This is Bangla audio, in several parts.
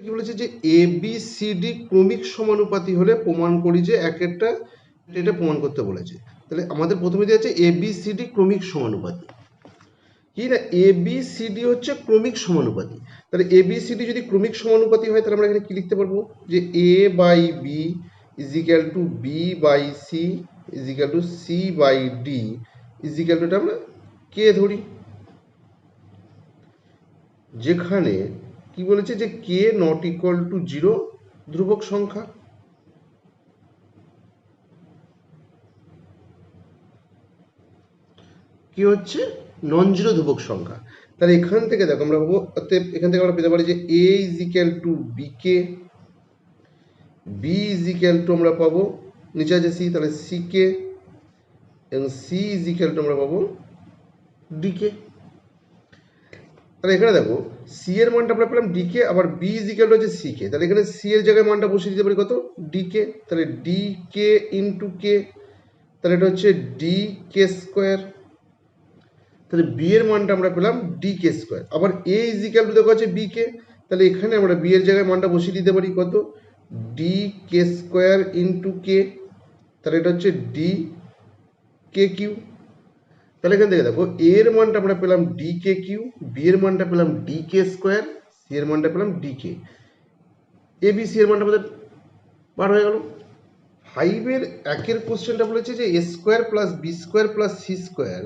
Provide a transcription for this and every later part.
কি বলেছে যে এ বি সি ডি ক্রমিক সমানুপাতি হলে প্রমাণ করি যে এক একটা, এটা প্রমাণ করতে বলেছে। তাহলে আমাদের প্রথমে দিয়ে আছে এ বি সি ডি ক্রমিক সমানুপাতি। কি না, এ বি সি ডি হচ্ছে ক্রমিক সমানুপাতি। তাহলে এ বি সি ডি যদি ক্রমিক সমানুপাতি হয় তাহলে আমরা এখানে কি লিখতে পারবো, যে এ by B is equal to B by C is equal to C by D is equal to, এটা আমরা কে ধরি, যেখানে কি বলেছে যে কে নট ইকুয়াল টু 0 ধ্রুবক সংখ্যা। কি হচ্ছে নন জিরো ধ্রুবক সংখ্যা। তাহলে এখান থেকে দেখো আমরা পাবো, অতএব এখান থেকে আমরা পেতে পারি যে A is equal to B K, B is equal to আমরা পাবো নিচে আছে সি, তাহলে সি কে, এবং সি ইজ ইকুয়াল টু আমরা পাবো ডি কে। তাহলে এখানে দেখো সি এর মানটা আমরা পেলাম ডি কে, আবার বি ইজ ইকুয়াল টু হচ্ছে সি কে, তাহলে এখানে সি এর জায়গায় মানটা বসিয়ে দিতে পারি কত, ডি কে, তাহলে ডি কে ইন্টু কে, তাহলে এটা হচ্ছে ডি কে স্কোয়ার। তাহলে বি এর মানটা আমরা পেলাম ডি কে স্কোয়ার, আবার এ ইজ ইকুয়াল টু দেখো আছে বি কে, তাহলে এখানে আমরা বি এর জায়গায় মানটা বসিয়ে দিতে পারি কত, D K square into k, তাহলে এটা হচ্ছে ডি কে কিউ। তাহলে এখান থেকে দেখো এ এর মানটা আমরা পেলাম ডি কে কিউ, বি এর মানটা পেলাম ডি কে স্কোয়ার, সি এর মানটা পেলাম D K, A B C এর মানটা আমাদের বার হয়ে গেল। 5-এর 1-এর কোশ্চেনটা বলেছে যে এ square plus B square plus C square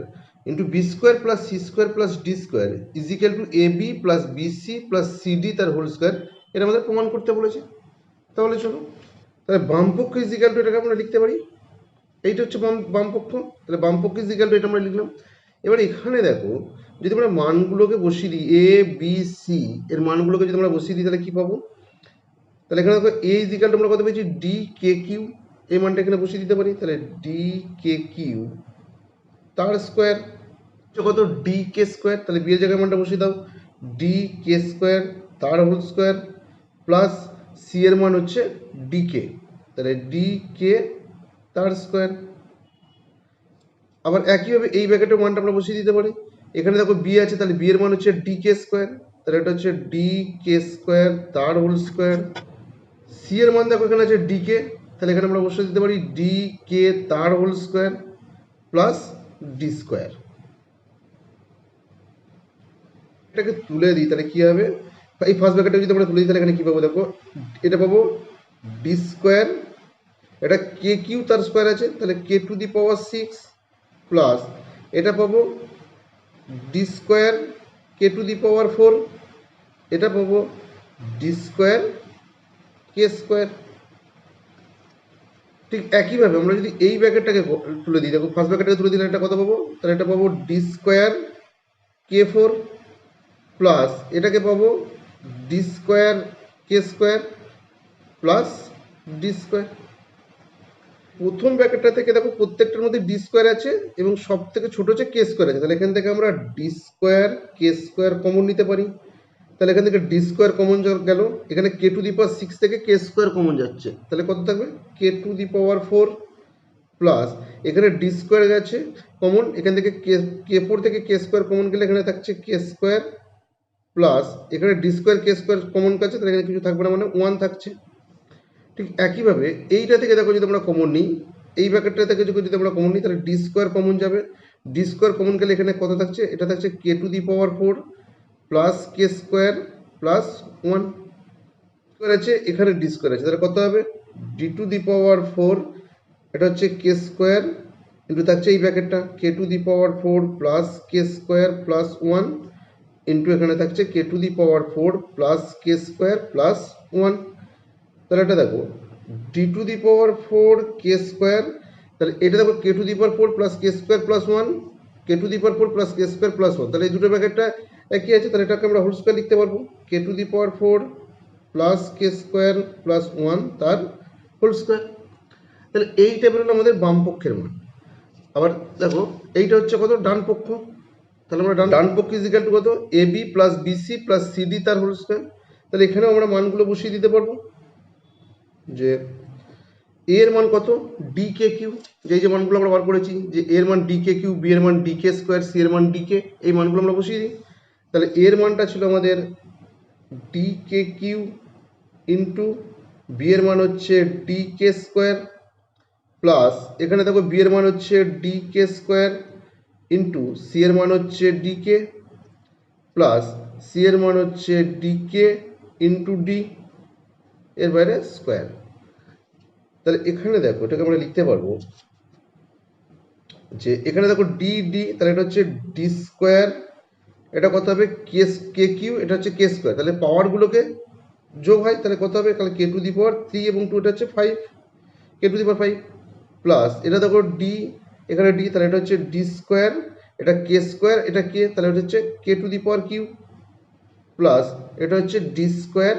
into B square plus C square plus D square is equal to A B plus B C plus C D তার হোল স্কোয়ার, এটা আমাদের প্রমাণ করতে বলেছে। তাহলে চলো, তাহলে বামপক্ষ ইজ ইকুয়াল টু এটাকে আমরা লিখতে পারি, এইটা হচ্ছে বামপক্ষ, তাহলে বামপক্ষ ইজ ইকুয়াল টু এটা আমরা লিখলাম। এবার এখানে দেখো যদি আমরা মানগুলোকে বসিয়ে দিই, এ বি সি এর মানগুলোকে যদি আমরা বসিয়ে দিই তাহলে কি পাবো, তাহলে এখানে দেখো এ ইজ ইকুয়াল টু আমরা কত পেয়েছি ডি কে কিউ, এই মানটা এখানে বসিয়ে দিতে পারি, তাহলে ডি কে কিউ তার স্কোয়ার কত, ডি কে স্কোয়ার, তাহলে বি এর জায়গায় মানটা বসিয়ে দাও, ডি কে স্কোয়ার তার হোল স্কোয়ার প্লাস সি এর মান হচ্ছে ডি কে, তাহলে ডি কে তার স্কোয়ার। আবার একইভাবে এই ব্র্যাকেটের মানটা আমরা বসিয়ে দিতে পারি, এখানে দেখো বি আছে, তাহলে বি এর মান হচ্ছে ডি কে স্কোয়ার, তাহলে এটা হচ্ছে ডি কে স্কোয়ার তার হোল স্কোয়ার, সি এর মান দেখো এখানে আছে ডি কে, তাহলে এখানে আমরা বসিয়ে দিতে পারি ডি কে তার whole square plus D square. এটাকে তুলে দিই তাহলে কি হবে, এই ফার্স্ট ব্র্যাকেটটা যদি আমরা তুলে দিই তাহলে এখানে কি পাবো দেখো, এটা পাবো ডি স্কোয়ার, এটা কে কিউ তার স্কোয়ার আছে, তাহলে কে টু দি পাওয়ার 6 প্লাস এটা পাবো D square K to the power 4, এটা পাবো ডি স্কোয়ার কে স্কোয়ার। ঠিক একইভাবে আমরা যদি এই ব্র্যাকেটটাকে তুলে দিই, দেখো ফার্স্ট ব্র্যাকেটটাকে তুলে দিলে এটা কত পাবো, তাহলে এটা পাবো ডি স্কোয়ার কে 4 প্লাস এটাকে পাবো ডি স্কোয়ার কে স্কোয়ার প্লাস ডি স্কোয়ার। প্রথম ব্র্যাকেটটা থেকে দেখো প্রত্যেকটার মধ্যে ডি স্কোয়ার আছে এবং সব থেকে ছোট হচ্ছে কে স্কোয়ার আছে, তাহলে এখান থেকে আমরা ডি স্কোয়ার কে স্কোয়ার কমন নিতে পারি, তাহলে এখান থেকে ডি স্কোয়ার কমন গেল, এখানে কে টু দি পাওয়ার 6 থেকে কে স্কোয়ার কমন যাচ্ছে, তাহলে কত থাকবে কে টু দি পাওয়ার 4 প্লাস এখানে ডি স্কোয়ার গেছে কমন, এখান থেকে কে 4 থেকে কে স্কোয়ার কমন গেলে এখানে থাকছে কে স্কোয়ার প্লাস এখানে ডি স্কোয়ার কে স্কোয়ার কমন কাছে, তাহলে এখানে কিছু থাকবে না, মানে 1 থাকছে। ঠিক একইভাবে এইটা থেকে দেখো যদি আমরা কমন নিই, এই ব্র্যাকেটটা থেকে যদি আমরা কমন নিই তাহলে ডি স্কোয়ার কমন যাবে, ডি স্কোয়ার কমন গেলে এখানে কত থাকছে, এটা থাকছে K to the power 4 plus K square plus 1 square আছে, এখানে ডি স্কোয়ার আছে, তাহলে কত হবে ডি টু দি পাওয়ার 4, এটা হচ্ছে কে স্কোয়ার ইন্টু থাকছে এই ব্র্যাকেটটা K to the power 4 plus K square plus 1 into এখানে থাকছে K to the power 4 plus K square plus 1, তাহলে এটা দেখো D to the power 4 K square, তাহলে এটা দেখো K to the power 4 plus K square plus 1, K to the power 4 plus K square plus 1, তাহলে এই দুটো ব্র্যাকেটটা একই আছে, তাহলে এটাকে আমরা হোল স্কোয়ার লিখতে পারবো, K to the power 4 plus K square plus 1 তার হোল স্কোয়ার। তাহলে এই টাইপের হলো আমাদের বাম পক্ষের মান। আবার দেখো এইটা হচ্ছে কত ডান পক্ষ, তাহলে আমরা ডান পক্ষ ইজ ইকুয়াল টু কত A B plus B C plus C D তার হোল স্কোয়ার, তাহলে এখানেও আমরা মানগুলো বসিয়ে দিতে পারবো, যে এ এর মান কত ডি কে কিউ, যে মানগুলো আমরা বার করেছি, যে এর মান ডি কে কিউ, বি এর মান ডি কে স্কোয়ার, সি এর মান ডি কে, এই মানগুলো আমরা বসিয়ে দিই। তাহলে এর মানটা ছিল আমাদের D K Q into B এর মান হচ্ছে ডি কে স্কোয়ার প্লাস এখানে দেখো বি এর মান হচ্ছে D K square into C এর মান হচ্ছে ডি কে প্লাস সি এর মান হচ্ছে ডি কে ইন্টু ডি এর বাইরে স্কোয়ার। তাহলে এখানে দেখো এটাকে আমরা লিখতে পারবো যে এখানে দেখো ডি ডি, তাহলে এটা হচ্ছে ডি স্কোয়ার, এটা কত হবে কে কে কিউ, এটা হচ্ছে কে স্কোয়ার, তাহলে পাওয়ারগুলোকে যোগ হয়, তাহলে কত হবে তাহলে কে টু দি পাওয়ার 3 এবং 2 এটা হচ্ছে 5, কে টু দি পাওয়ার 5 প্লাস এটা দেখো ডি, এখানে ডি, তাহলে এটা হচ্ছে ডি স্কোয়ার, এটা কে স্কোয়ার, এটা কে, তাহলে এটা হচ্ছে K to the power Q plus এটা হচ্ছে ডি স্কোয়ার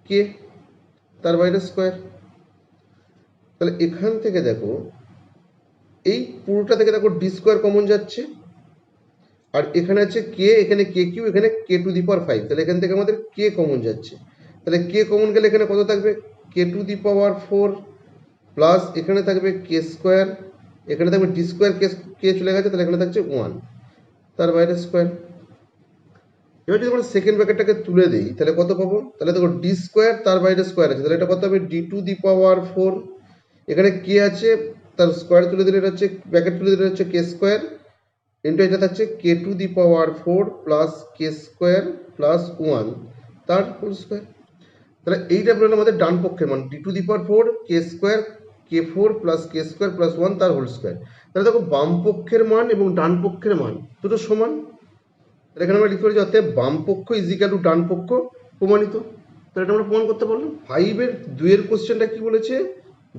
কে তার বাইরে স্কোয়ার। তাহলে এখান থেকে দেখো এই পুরোটা থেকে দেখো ডি স্কোয়ার কমন যাচ্ছে, আর এখানে আছে কে, এখানে কে কিউ, এখানে কে টু দি পাওয়ার 5, তাহলে এখান থেকে আমাদের কে কমন যাচ্ছে, তাহলে কে কমন গেলে এখানে কত থাকবে কে টু দি পাওয়ার 4 প্লাস এখানে থাকবে কে স্কোয়ার, এখানে থাকবে ডি স্কোয়ার, কে চলে গেছে, তাহলে এখানে থাকছে 1 তার বাইরে স্কোয়ার। এবার যদি আমরা সেকেন্ড ব্র্যাকেটটাকে তুলে দিই তাহলে কত পাবো, তাহলে দেখো ডি স্কোয়ার তার বাইরে স্কোয়ার আছে, তাহলে এটা কত হবে ডি টু দি পাওয়ার 4, এখানে কে আছে তার স্কোয়ার তুলে দিলে এটা হচ্ছে ব্র্যাকেট তুলে দিলে হচ্ছে কে স্কোয়ার ইন্টু এটা থাকছে K to the power 4 plus K square plus 1 তার হোল স্কোয়ার। তাহলে এইটা বললাম আমাদের ডান পক্ষের মান D to the power 4 K square K 4 plus K square plus 1 তার হোল স্কোয়ার। তাহলে দেখো বাম পক্ষের মান এবং ডান পক্ষের মান দুটো সমান, তাহলে এখানে আমরা লিখতে পারি অতএব বাম পক্ষ ইজিক্যাল টু ডান পক্ষ প্রমাণিত। তাহলে এটা আমরা প্রমাণ করতে পারলাম। 5-এর 2-এর কোশ্চেনটা কি বলেছে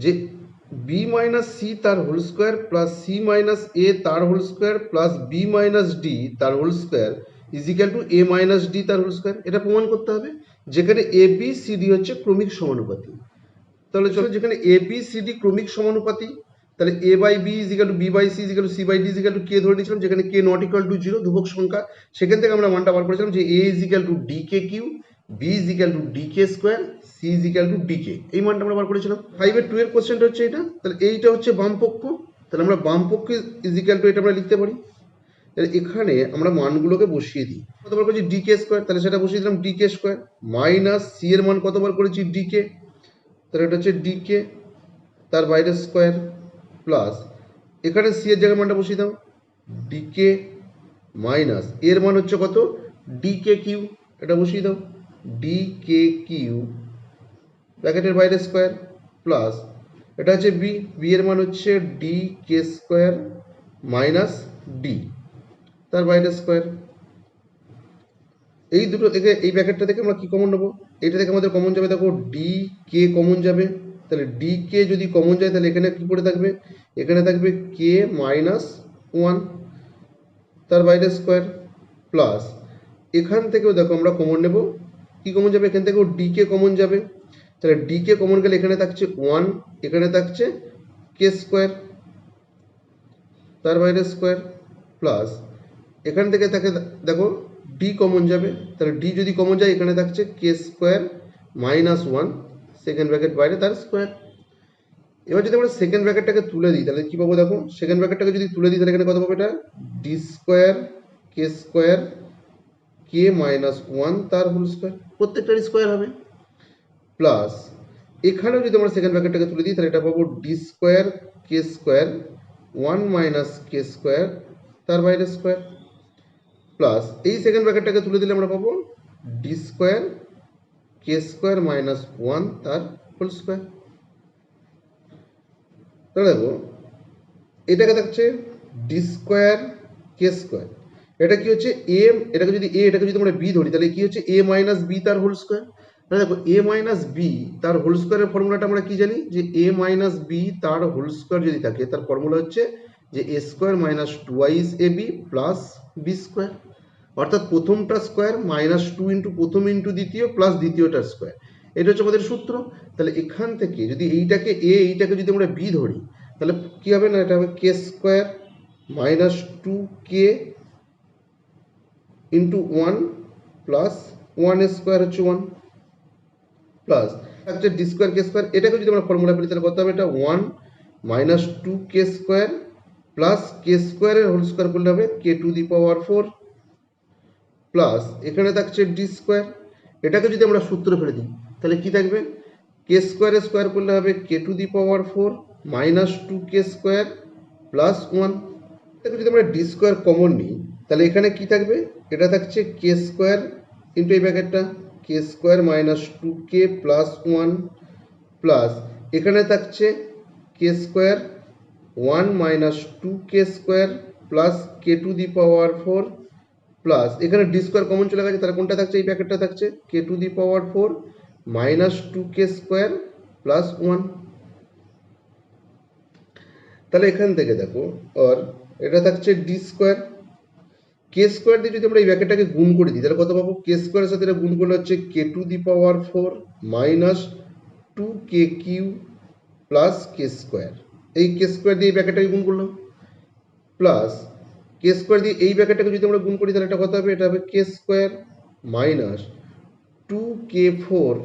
যে বি মাইনাস সি তার whole square plus C minus A তার whole square plus B minus D তার whole square is equal to A minus D তার হোল স্কোয়ার। এটা প্রমাণ করতে হবে যেখানে এ বি সি ডি হচ্ছে ক্রমিক সমানুপাতি। তাহলে চলো যেখানে এ বি সি ডি ক্রমিক সমানুপাতি, তাহলে A by B is equal to B by C equal to C by D equal to K ধরে নিয়েছিলাম, যেখানে কে নট ইকুয়াল টু 0 ধ্রুবক সংখ্যা, সেখান থেকে আমরা মানটা বার করেছিলাম যে A is equal to D K Q, B is equal to D K square, C equal to D K, এই মানটা আমরা বার করেছিলাম। 5-এর 2-এর কোশ্চেনটা হচ্ছে এটা, তাহলে এইটা হচ্ছে বাম পক্ষ, তাহলে আমরা বাম পক্ষ ইজিক্যাল টু এটা আমরা লিখতে পারি। তাহলে এখানে আমরা মানগুলোকে বসিয়ে দিই, কতবার করেছি ডি কে স্কোয়ার, তাহলে সেটা বসিয়ে দিলাম D K square minus C এর মান কতবার করেছি ডি কে, তাহলে এটা হচ্ছে ডি কে তার বাইরে স্কোয়ার প্লাস এখানে সি এর জায়গায় মানটা বসিয়ে দাও ডিকে মাইনাস এর মান হচ্ছে কত ডি কে কিউ, এটা বসিয়ে দাও ডি কে কিউ ব্র্যাকেটের বাইরে স্কোয়ার প্লাস এটা হচ্ছে বি, বি এর মান হচ্ছে D K square minus D তার বাইরে স্কোয়ার। এই দুটো থেকে এই ব্র্যাকেটটা থেকে আমরা কি কমন নেবো, এইটা থেকে আমাদের কমন যাবে দেখো ডি কে কমন যাবে, তাহলে ডি কে যদি কমন যায় তাহলে এখানে কি পড়ে থাকবে, এখানে থাকবে কে মাইনাস 1 তার বাইরে স্কোয়ার প্লাস এখান থেকেও দেখো আমরা কমন নেব, কি কমন যাবে এখান থেকেও ডি কে কমন যাবে, তাহলে ডি কে কমন গেলে এখানে থাকছে 1, এখানে থাকছে কে স্কোয়ার তার বাইরে স্কোয়ার প্লাস এখান থেকে থাকে দেখো ডি কমন যাবে, তাহলে ডি যদি কমন যায় এখানে থাকছে K square minus 1 second bracket বাইরে তার স্কোয়ার। এবার যদি আমরা সেকেন্ড ব্র্যাকেটটাকে তুলে দিই তাহলে কি পাবো দেখো, সেকেন্ড ব্র্যাকেটটাকে যদি তুলে দিই তাহলে এখানে কত পাবো, এটা ডি স্কোয়ার কে মাইনাস 1 তার হোল স্কোয়ার, প্রত্যেকটার স্কোয়ার হবে প্লাস এখানেও যদি আমরা সেকেন্ড ব্র্যাকেটটাকে তুলে দিই তাহলে এটা পাবো ডি স্কোয়ার কে স্কোয়ার 1 মাইনাস কে স্কোয়ার তার বাইরে স্কোয়ার প্লাস এই সেকেন্ড ব্র্যাকেটটাকে তুলে দিলে আমরা পাবো ডি স্কোয়ার কে স্কোয়ার মাইনাস 1 তার হোল স্কোয়ার। তাহলে দেখো এটাকে থাকছে ডি স্কোয়ার কে স্কোয়ার, এটা কি হচ্ছে এ, এটাকে যদি এ এটাকে যদি আমরা বি ধরি তাহলে কি হচ্ছে এ মাইনাস বি তার হোল স্কোয়ার। তাহলে দেখো এ মাইনাস বি তার হোল স্কোয়ারের ফর্মুলাটা আমরা কি জানি যে এ মাইনাস বি তার হোল স্কোয়ার যদি থাকে তার ফর্মুলা হচ্ছে যে এ স্কোয়ার মাইনাস 2 এ বি প্লাস বি স্কোয়ার, অর্থাৎ প্রথমটা স্কোয়ার মাইনাস 2 ইন্টু প্রথম ইন্টু দ্বিতীয় প্লাস দ্বিতীয়টার স্কোয়ার, এটা হচ্ছে আমাদের সূত্র। তাহলে এখান থেকে যদি এইটাকে এ এইটাকে যদি আমরা বি ধরি তাহলে কি হবে না, এটা হবে কে স্কোয়ার মাইনাস 2 কে ইন্টু 1 প্লাস 1 স্কোয়ার হচ্ছে 1 প্লাস হচ্ছে ডি স্কোয়ার কে স্কোয়ার, এটাকে যদি আমরা ফর্মুলা পেলি তাহলে কত হবে, এটা 1 মাইনাস 2 কে স্কোয়ার প্লাস কে স্কোয়ারের হোল স্কোয়ার করলে হবে K to the power 4 plus এখানে থাকছে ডি স্কোয়ার, এটাকে যদি আমরা সূত্র ফেলে দিই তাহলে কি থাকবে, কে স্কোয়ারে স্কোয়ার করলে হবে K to the power 4 minus 2k square plus 1। দেখো যদি আমরা ডি স্কোয়ার কমন নিই তাহলে এখানে কি থাকবে, এটা থাকছে কে স্কোয়ার ইন্টু এই ব্র্যাকেটটা K square minus 2k plus 1 plus এখানে থাকছে K square 1 minus 2k square plus K to the power 4 plus এখানে ডি স্কোয়ার কমন চলে গেছে, তাহলে কোনটা থাকছে, এই ব্র্যাকেটটা থাকছে K to the power 4 minus 2k square plus 1। তাহলে এখান থেকে দেখো আর এটা থাকছে ডি স্কোয়ার, কে স্কোয়ার দিয়ে যদি আমরা এই ব্র্যাকেটটাকে গুণ করে দিই তাহলে কত পাবো, কে স্কোয়ারের সাথে এটা গুণ করলে হচ্ছে K to the power 4 minus 2k Q plus K square, এই কে স্কোয়ার দিয়ে এই ব্র্যাকেটটাকে গুণ করলাম প্লাস কে স্কোয়ার দিয়ে এই ব্র্যাকেটটাকে যদি আমরা গুণ করি তাহলে এটা কত হবে, এটা হবে K square minus 2k4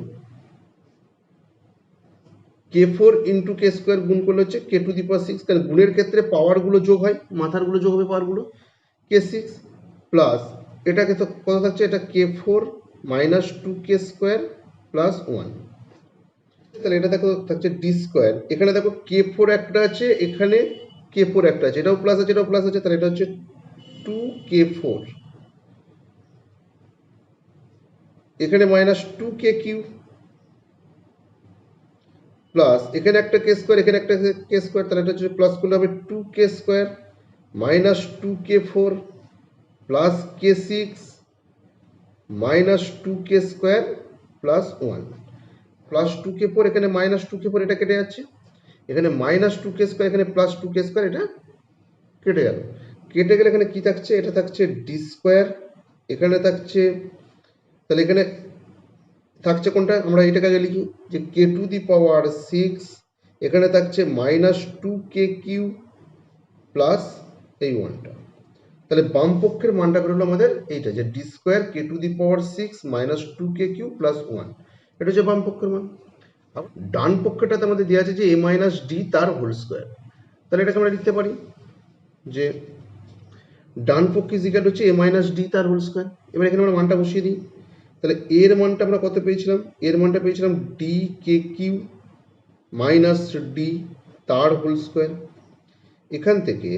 k4 into K square গুণ করলে হচ্ছে কে টু দি পাওয়ার 6, কারণ গুণের ক্ষেত্রে পাওয়ারগুলো যোগ হয়, মাথারগুলো যোগ হবে পাওয়ারগুলো, k6 প্লাস এটাকে তো কত থাকছে, এটা k4 minus 2k square plus 1। তাহলে এটা দেখো থাকছে ডি স্কোয়ার, এখানে দেখো k4 একটা আছে, এখানে k4 একটা আছে, এটাও প্লাস আছে এটাও প্লাস আছে, তাহলে এটা হচ্ছে 2k4 এখানে মাইনাস 2k কিউ প্লাস এখানে একটা কে স্কোয়ার এখানে একটা কে স্কোয়ার, তাহলে এটা হচ্ছে প্লাস করলে হবে 2k square minus 2k4 plus k6 minus 2k square plus 1 plus 2k4 এখানে মাইনাস 2k4 এটা কেটে যাচ্ছে, এখানে মাইনাস 2k স্কোয়ার এখানে প্লাস 2k স্কোয়ার এটা কেটে গেল, কেটে গেলে এখানে কি থাকছে, এটা থাকছে ডি স্কোয়ার, এখানে থাকছে তাহলে এখানে থাকছে কোনটা, আমরা এটাকে আগে লিখি যে কে টু দি পাওয়ার 6 এখানে থাকছে মাইনাস 2k কিউ প্লাস এই 1টা, তাহলে বাম পক্ষের মানটা বেরোলো আমাদের এইটা যে D square K to the power 6 minus 2k Q plus 1, এটা হচ্ছে বাম পক্ষের মান। ডান পক্ষটাতে আমাদের দেওয়া আছে যে এ মাইনাস ডি তার হোল স্কোয়ার, তাহলে এটাকে আমরা লিখতে পারি যে ডান পক্ষ ইজ ইকুয়াল হচ্ছে এ মাইনাস ডি তার হোল স্কোয়ার। এবার এখানে আমরা মানটা বসিয়ে দিই, তাহলে এর মানটা আমরা কত পেয়েছিলাম, এর মানটা পেয়েছিলাম D K Q minus D তার হোল স্কোয়ার। এখান থেকে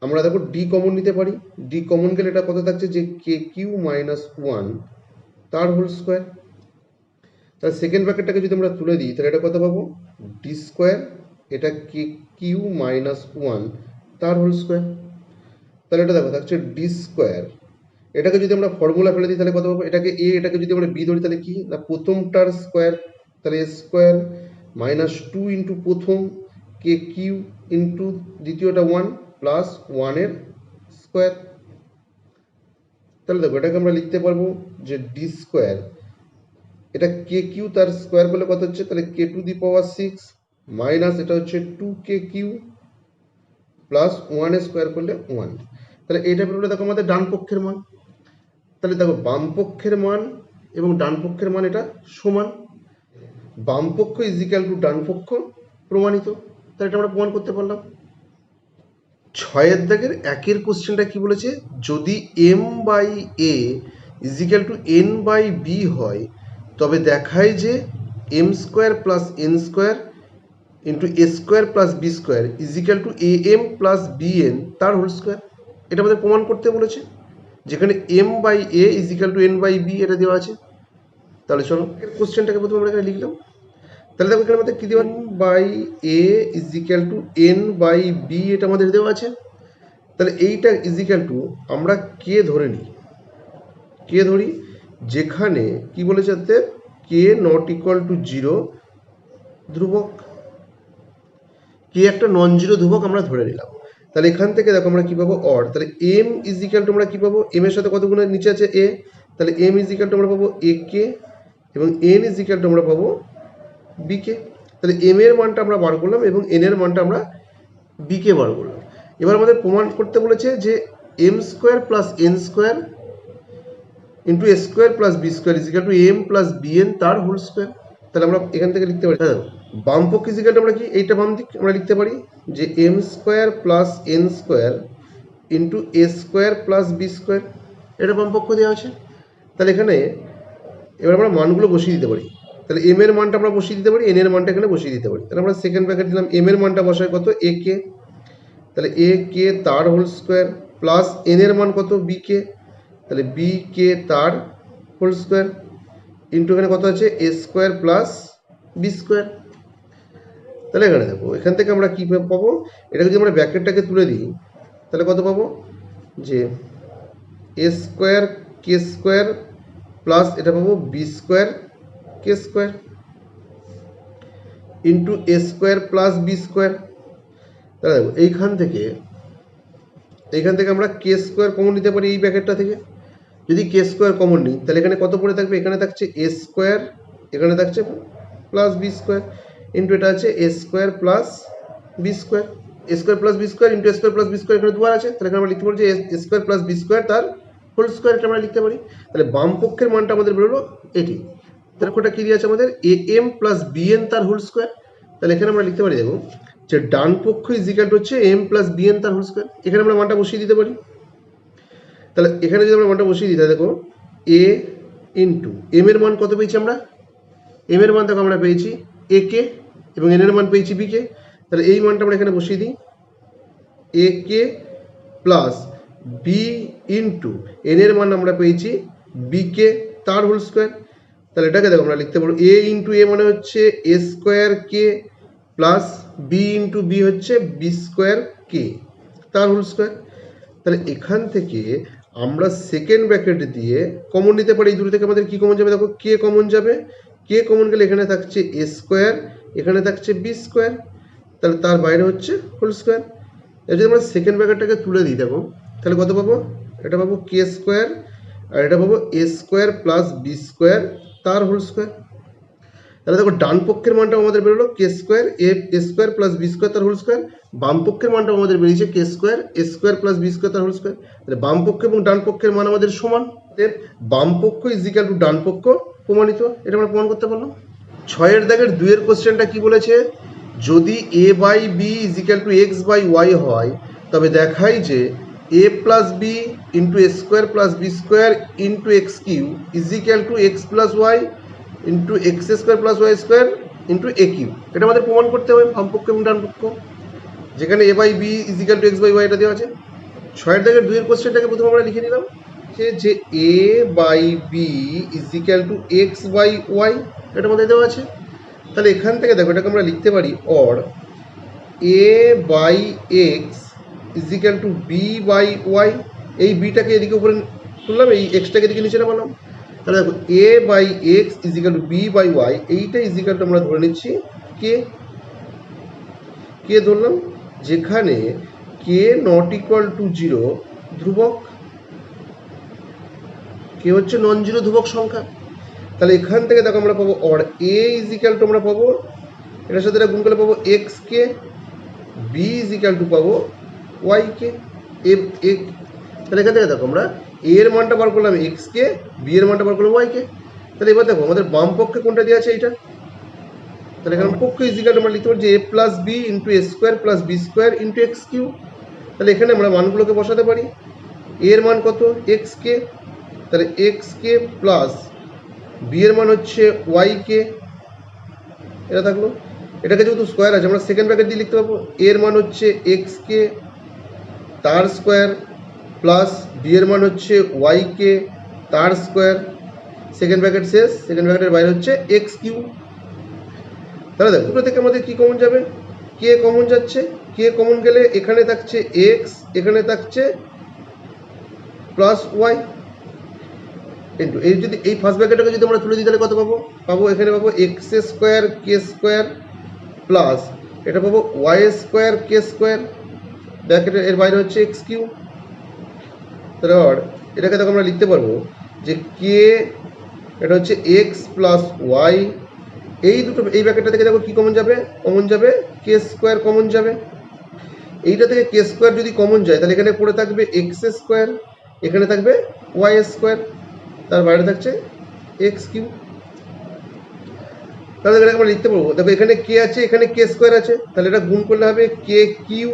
আমরা দেখো ডি কমন নিতে পারি, ডি কমন গেলে এটা কত থাকছে যে কে কিউ মাইনাস 1 তার হোল স্কোয়ার। তাহলে সেকেন্ড ব্র্যাকেটটাকে যদি আমরা তুলে দিই তাহলে এটা কত পাবো, ডি স্কোয়ার এটা কে কিউ মাইনাস 1 তার হোল স্কোয়ার। তাহলে এটা দেখো থাকছে ডি স্কোয়ার, এটাকে যদি আমরা ফর্মুলা ফেলে দিই তাহলে কত পাবো, এটাকে এ এটাকে যদি আমরা বি ধরি তাহলে কি না প্রথমটার স্কোয়ার, তাহলে এ স্কোয়ার মাইনাস 2 ইন্টু প্রথম কে কিউ ইন্টু দ্বিতীয়টা 1 প্লাস 1 এর স্কোয়ার। তাহলে দেখো এটাকে আমরা লিখতে পারবো যে ডি স্কোয়ার এটা কে কিউ তার স্কোয়ার করলে কত হচ্ছে, তাহলে কে টু দি পাওয়ার 6 মাইনাস এটা হচ্ছে 2k কিউ প্লাস 1 এর স্কোয়ার করলে 1, তাহলে এইটা বেরোলে দেখো আমাদের ডান পক্ষের মান। তাহলে দেখো বাম পক্ষের মান এবং ডান পক্ষের মান এটা সমান, বাম পক্ষ ইজ ইকুয়াল টু ডান পক্ষ প্রমাণিত, তাহলে এটা আমরা প্রমাণ করতে পারলাম। 6 দাগের 1 কোশ্চেনটা কি বলেছে, যদি M by A is equal to N by B হয় তবে দেখায় যে M square plus N square into A square plus B square is equal to A M plus B N তার হোল স্কোয়ার। এটা আমাদের প্রমাণ করতে বলেছে, যেখানে M by A is equal to N by B এটা দেওয়া আছে। তাহলে চলো কোশ্চেনটাকে প্রথমে আমরা এখানে লিখলাম, তাহলে দেখো এখানে আমাদের কি দেওয়া, by A is equal to N by B এটা আমাদের দেওয়া আছে। তাহলে এইটা ইজ ইকুয়াল টু আমরা কে ধরে নিই, কে ধরি যেখানে কি বলেছে কে নট ইকুয়াল টু 0 ধ্রুবক, কে একটা নন জিরো ধ্রুবক আমরা ধরে নিলাম। তাহলে এখান থেকে দেখো আমরা কি পাবো অর, তাহলে এম ইজ ইকুয়াল টু আমরা কি পাবো, এম এর সাথে কত গুণ নিচে আছে এ, তাহলে এম ইজ ইকুয়াল টু আমরা পাবো এ কে এবং এন ইজ ইকুয়াল টু আমরা পাবো বি কে। তাহলে এম এর মানটা আমরা বার করলাম এবং এন এর মানটা আমরা বি কে বার করলাম। এবার আমাদের প্রমাণ করতে বলেছে যে M square plus N square into A square plus B square is equal to M plus B N তার হোল স্কোয়ার। তাহলে আমরা এখান থেকে লিখতে পারি, হ্যাঁ বাম পক্ষ ইজ ইকুয়াল টু আমরা কি এইটা বাম দিক আমরা লিখতে পারি যে M square plus N square into এ স্কোয়ার প্লাস বি স্কোয়ার, এটা বাম পক্ষ দেওয়া আছে। তাহলে এখানে এবার আমরা মানগুলো বসিয়ে দিতে পারি, তাহলে এম এর মানটা আমরা বসিয়ে দিতে পারি, এন এর মানটা এখানে বসিয়ে দিতে পারি। তাহলে আমরা সেকেন্ড ব্র্যাকেট দিলাম, এম এর মানটা বসায় কত এ কে, তাহলে এ কে তার হোল স্কোয়ার প্লাস এন এর মান কত বি কে, তাহলে বি কে তার হোল স্কোয়ার ইন্টু এখানে কত আছে a square plus B square. তাহলে এখানে দেখো এখান থেকে আমরা কী পাবো, এটা যদি আমরা ব্র্যাকেটটাকে তুলে দিই তাহলে কত পাবো যে এ স্কোয়ার কে স্কোয়ার প্লাস এটা পাবো বি স্কোয়ার কে স্কোয়ার ইন্টু এ স্কোয়ার প্লাস বি স্কোয়ার। তাহলে দেখো এইখান থেকে আমরা কে স্কোয়ার কমন নিতে পারি এই ব্র্যাকেটটা থেকে। যদি কে স্কোয়ার কমন নিই তাহলে এখানে কত পড়ে থাকবে, এখানে থাকছে এ স্কোয়ার, এখানে থাকছে প্লাস বি স্কোয়ার ইন্টু এটা আছে a square plus B square, a square plus B square into A square plus B square এখানে দুবার আছে, তাহলে এখানে আমরা লিখতে পারি যে এ স্কোয়ার প্লাস বি স্কোয়ার তার হোল স্কোয়ার, এটা আমরা লিখতে পারি। তাহলে বাম পক্ষের মানটা আমাদের বেরোলো এটি। তাহলে ওটা কি দিয়ে আছে আমাদের A M plus B N তার হোল স্কোয়ার। তাহলে এখানে আমরা লিখতে পারি দেখো যে ডান পক্ষ ইজ ইকুয়াল টু হচ্ছে এম প্লাস বি এন তার হোল স্কোয়ার, এখানে আমরা মানটা বসিয়ে দিতে পারি। তাহলে এখানে যদি আমরা মানটা বসিয়ে দিই তাহলে দেখো এ ইন্টু এম এর মান কত পেয়েছি আমরা, এম এর মান দেখো আমরা পেয়েছি এ কে এবং এন এর মান পেয়েছি বি কে। তাহলে এই মানটা আমরা এখানে বসিয়ে দিই এ k plus b into N এর মান আমরা পেয়েছি বি কে তার হোল স্কোয়ার। তাহলে এটাকে দেখো আমরা লিখতে পারবো এ ইন্টু এ মানে হচ্ছে এ square k plus b into B হচ্ছে বি স্কোয়ার কে তার হোল স্কোয়ার। তাহলে এখান থেকে আমরা সেকেন্ড ব্র্যাকেট দিয়ে কমন নিতে পারি, এই দুটো থেকে আমাদের কি কমন যাবে দেখো কে কমন যাবে, কে কমন গেলে এখানে থাকছে এ স্কোয়ার, এখানে থাকছে বি স্কোয়ার, তাহলে তার বাইরে হচ্ছে হোল স্কোয়ার। এবার যদি আমরা সেকেন্ড ব্র্যাকেটটাকে তুলে দিই দেখো তাহলে কত পাবো, এটা পাবো কে স্কোয়ার আর এটা পাবো a square plus B square তার হোল স্কোয়ার। তাহলে দেখো ডান পক্ষের মানটা আমাদের বেরোলো কে square a square plus B square তার হোল স্কোয়ার, বাম পক্ষের মানটা আমাদের বেরিয়েছে কে square a square plus B square তার হোল স্কোয়ার। তাহলে বাম পক্ষ এবং ডান পক্ষের মান আমাদের সমান, বাম পক্ষ ইজ ইকুয়াল টু ডান পক্ষ প্রমাণিত, এটা আমরা প্রমাণ করতে পারলাম। 6 দাগের 2 এর কোশ্চেনটা কি বলেছে, যদি a by B is equal to x by y হয় তবে দেখাই যে a plus b into A square plus B square into x q is equal to x plus Y into x square plus Y square into a q. এটা আমাদের প্রমাণ করতে হবে বাম পক্ষ এবং ডান পক্ষ, যেখানে a by B is equal to x by y এটা দেওয়া আছে। 6 দাগের 2 এর কোশ্চেনটাকে প্রথমে আমরা লিখে নিলাম যে এ by B is equal to x by y, এটা আমাদের দেওয়া আছে। তাহলে এখান থেকে দেখো এটাকে আমরা লিখতে পারি or A by x is equal to B by Y, এই বিটাকে এদিকে উপরে তুললাম, এই এক্সটাকে এদিকে নিচে নামালাম। তাহলে দেখো a by x is equal to B by y, এইটা ইজ ইকুয়াল টু আমরা ধরে নিচ্ছি কে ধরলাম, যেখানে কে নট ইকুয়াল টু 0 ধ্রুবক, কে হচ্ছে নন জিরো ধ্রুবক সংখ্যা। তাহলে এখান থেকে দেখো আমরা পাবো or A is equal to আমরা পাবো এটার সাথে এটা গুণ করলে পাবো এক্স কে, বি ইজ ইকুয়াল টু পাবো ওয়াই কে। তাহলে এখান থেকে দেখো আমরা এ এর মানটা বার করলাম এক্স কে, বি এর মানটা বার করলাম ওয়াই কে। তাহলে এবার দেখো আমাদের বাম পক্ষে কোনটা দেওয়া আছে এইটা, তাহলে এখানে পক্ষ ইজ ইকুয়াল টু আমরা লিখতে পারি যে a plus b into A square plus B square into x Q. তাহলে এখানে আমরা মানগুলোকে বসাতে পারি, এর মান কত এক্স কে, তাহলে এক্স কে প্লাস বি এর মান হচ্ছে ওয়াই কে, এটা থাকলো। এটাকে যেহেতু স্কোয়ার আছে আমরা সেকেন্ড ব্র্যাকেট দিয়ে লিখতে পারবো, এর মান হচ্ছে এক্স কে তার স্কোয়ার প্লাস বি এর মান হচ্ছে ওয়াই কে তার স্কোয়ার, সেকেন্ড ব্র্যাকেট শেষ, সেকেন্ড ব্র্যাকেটের বাইরে হচ্ছে এক্স কিউ। তাহলে দেখো দুটো থেকে আমাদের কি কমন যাবে, কে কমন যাচ্ছে, কে কমন গেলে এখানে থাকছে এক্স, এখানে থাকছে প্লাস ওয়াই ইন্টু এই যদি এই ফার্স্ট ব্র্যাকেটটাকে যদি আমরা তুলে দিই তাহলে কত পাবো এখানে পাবো এক্স স্কোয়ার কে স্কোয়ার প্লাস এটা পাবো ওয়াই স্কোয়ার কে স্কোয়ার, ব্র্যাকেটের এর বাইরে হচ্ছে এক্স কিউ। তাহলে এটাকে দেখো আমরা লিখতে পারবো যে কে এটা হচ্ছে এক্স প্লাস ওয়াই, এই দুটো এই ব্র্যাকেটটা থেকে দেখো কি কমন যাবে কে স্কোয়ার কমন যাবে, এইটা থেকে কে স্কোয়ার যদি কমন যায় তাহলে এখানে পড়ে থাকবে এক্স স্কোয়ার, এখানে থাকবে ওয়াই স্কোয়ার, তার বাইরে থাকছে এক্স কিউ। তাহলে এখানে আমরা লিখতে পারবো দেখো এখানে কে আছে এখানে কে স্কোয়ার আছে, তাহলে এটা গুণ করলে হবে কে কিউ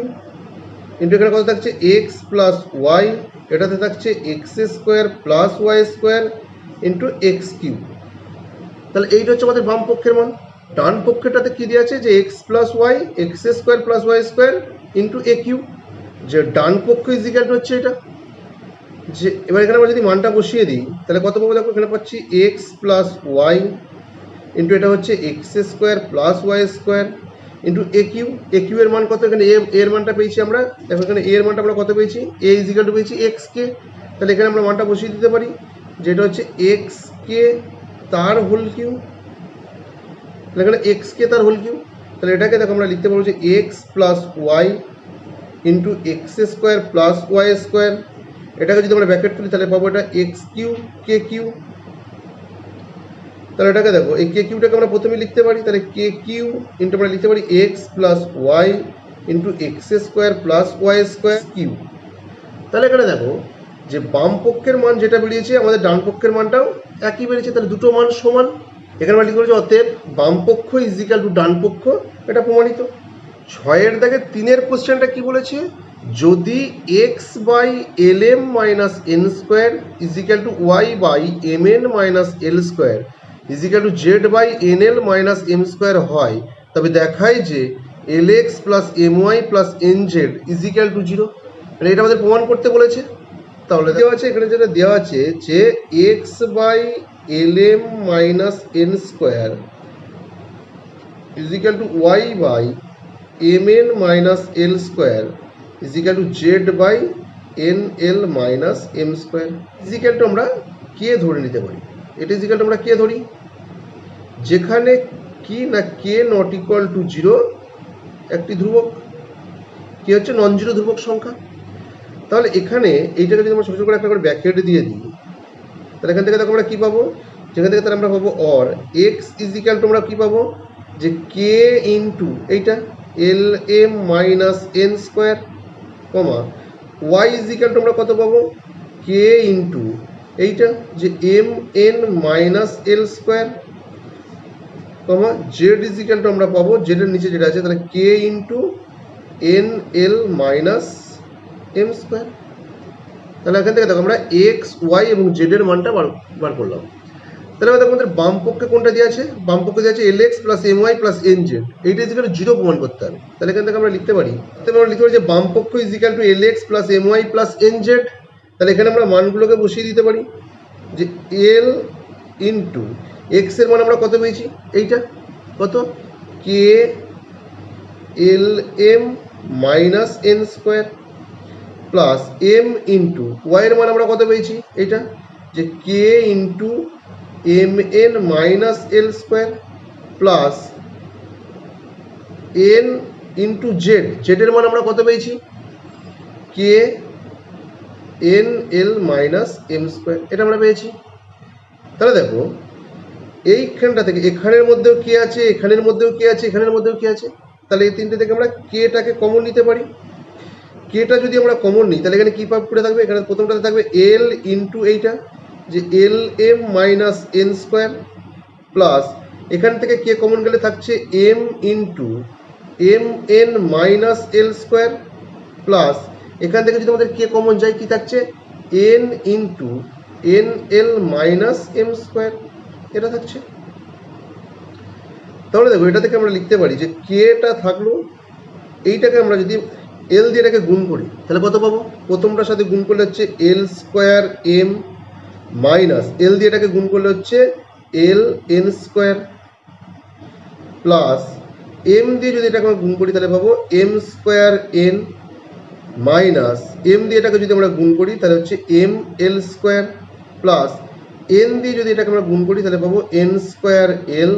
ইন্টু এখানে কত থাকছে এক্স প্লাস ওয়াই, এটাতে থাকছে x square plus Y square into x Q. তাহলে এইটা হচ্ছে আমাদের বাম পক্ষের মান। ডান পক্ষেরটাতে কি দেওয়া আছে যে x plus y x square plus Y square into a q, যে ডান পক্ষ ইজিক্যাল টু হচ্ছে এটা। যে এবার এখানে আমরা যদি মানটা বসিয়ে দিই তাহলে কত পাবো দেখো, এখানে পাচ্ছি এক্স প্লাস ওয়াই ইন্টু এটা হচ্ছে x square plus Y square into a q. A q এর মান কত, এখানে এর মানটা পেয়েছি আমরা, দেখো এখানে এর মানটা আমরা কত পেয়েছি, এ ইজিক্যাল টু পেয়েছি এক্স কে। তাহলে এখানে আমরা মানটা বসিয়ে দিতে পারি, যেটা হচ্ছে এক্স কে তার হোল কিউ। তাহলে এখানে এক্স কে তার হোল কিউ, তাহলে এটাকে দেখো আমরা লিখতে পারবো যে x plus Y into x square plus Y square. এটাকে যদি আমরা ব্র্যাকেট তুলি তাহলে পাবো এটা এক্স কিউ কে কিউ। তাহলে এটাকে দেখো এই কে কিউটাকে আমরা প্রথমে লিখতে পারি, তাহলে কে কিউ ইন্টু আমরা লিখতে পারি X plus Y into x square plus Y square Q. তাহলে এখানে দেখো যে বাম পক্ষের মান যেটা বেরিয়েছে আমাদের ডান পক্ষের মানটাও একই বেরিয়েছে, তাহলে দুটো মান সমান। এখানে আমরা লিখতে পারছি অতএব বাম পক্ষ ইজিক্যাল টু ডান পক্ষ, এটা প্রমাণিত। 6-এর দাগে 3-এর কোশ্চেনটা কি বলেছে, যদি x by L M minus N square is equal to Y by M N minus L square is equal to Z by N L minus M square হয়, তবে দেখায় যে l x plus m y plus n z is equal to 0। মানে এটা আমাদের প্রমাণ করতে বলেছে। তাহলে দেওয়া আছে এখানে যেটা দেওয়া আছে যে X by L M minus N square is equal to Y by M N minus L square is equal to Z by N L minus M square. Is equal to আমরা কে ধরে নিতে পারি, এটা ইজিক্যাল টু আমরা কে ধরি, যেখানে কি না কে নট ইকুয়াল টু 0 একটি ধ্রুবক, কে হচ্ছে নন জিরো ধ্রুবক সংখ্যা। তাহলে এখানে এইটাকে যদি আমরা ছোটো ছোটো করে একটা করে ব্র্যাকেট দিয়ে দিই তাহলে এখান থেকে দেখো আমরা কী পাবো, যেখান থেকে তাহলে আমরা পাবো অর এক্স ইজিক্যাল টু আমরা কী পাবো যে কে ইন্টু এইটা l M minus N square comma y is equal to আমরা কত পাবো কে ইন্টু এইটা যে m N minus L square comma z is equal to আমরা পাবো জেডের নিচে যেটা আছে তাহলে কে ইন্টু এন এল মাইনাস এম স্কোয়ার। তাহলে এখান থেকে দেখো আমরা এক্স ওয়াই এবং জেডের মানটা বার করলাম। তাহলে দেখো আমাদের বাম পক্ষে কোনটা দেওয়া আছে, বাম পক্ষে দেওয়া আছে l x plus m y plus n z, এইটা ইজিক্যাল টু 0 প্রমাণ করতে হবে। তাহলে এখান থেকে আমরা লিখতে পারি যে বাম পক্ষ is equal to l x plus m y plus n z. তাহলে এখানে আমরা মানগুলোকে বসিয়ে দিতে পারি যে এল ইন্টু এক্স এর মান আমরা কত পেয়েছি, এইটা কত k l M minus N square plus m into y এর মান আমরা কত পেয়েছি, এইটা যে k into m N minus এল square plus n into z, জেডের মান আমরা কত পেয়েছি কে এন এল মাইনাস এম স্কোয়ার, এটা আমরা পেয়েছি। তাহলে দেখো এইখানটা থেকে এখানের মধ্যেও কে আছে, এখানের মধ্যেও কে আছে, এখানের মধ্যেও কে আছে, তাহলে এই তিনটে থেকে আমরা কেটাকে কমন নিতে পারি। কেটা যদি আমরা কমন নিই তাহলে এখানে কী পাব করে থাকবে, এখানে প্রথমটাতে থাকবে এল ইন্টু এইটা যে l M minus N square plus এখান থেকে কে কমন গেলে থাকছে m into m N minus এল স্কোয়ার প্লাস এখান থেকে যদি আমাদের কে কমন যায় কি থাকছে এন ইন্টু এন এল মাইনাস এম স্কোয়ার, এটা থাকছে। তাহলে দেখো এটা থেকে আমরা লিখতে পারি যে কেটা থাকলো, এইটাকে আমরা যদি এল দিয়ে এটাকে গুণ করি তাহলে কত পাবো, প্রথমটার সাথে গুণ করলে হচ্ছে L square M minus L দিয়ে এটাকে গুণ করলে হচ্ছে L N square plus M দিয়ে যদি এটাকে আমরা গুণ করি তাহলে পাবো M square N minus M দিয়ে এটাকে যদি আমরা গুণ করি তাহলে হচ্ছে M L square plus N দিয়ে যদি এটাকে আমরা গুণ করি তাহলে পাবো N square L